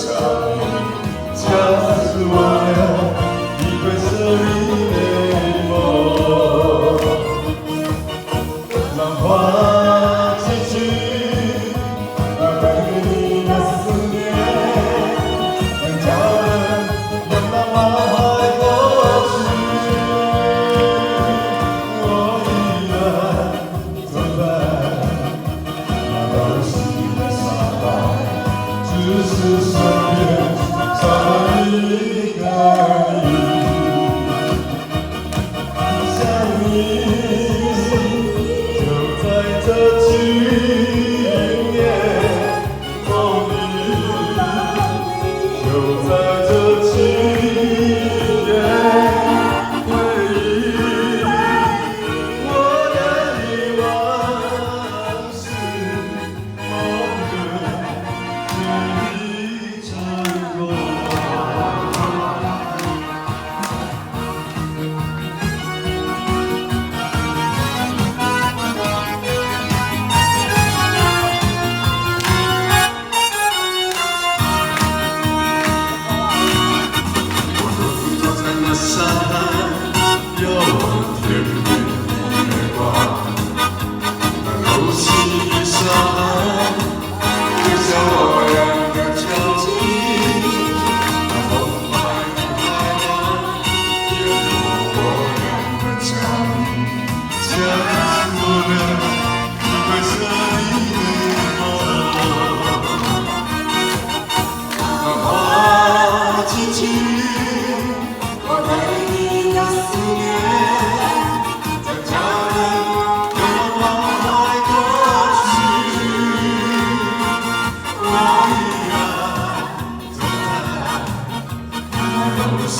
长，家是我俩一对色里的梦。浪花几句，我对你的思念，能叫人用浪漫过去。我依然走在那熟悉的沙滩，只是身边少了一个你。想你，就在这今夜梦里，就在这今夜回忆，我的遗忘是梦的一场空。沙滩有甜蜜的月光，那柔细的沙滩留下我俩的脚印，那澎湃的海浪淹没我俩的脚印，像是我俩一块色里的梦。浪花几句。我对你的思念，在家人用浪漫过去。我依然走在那柔细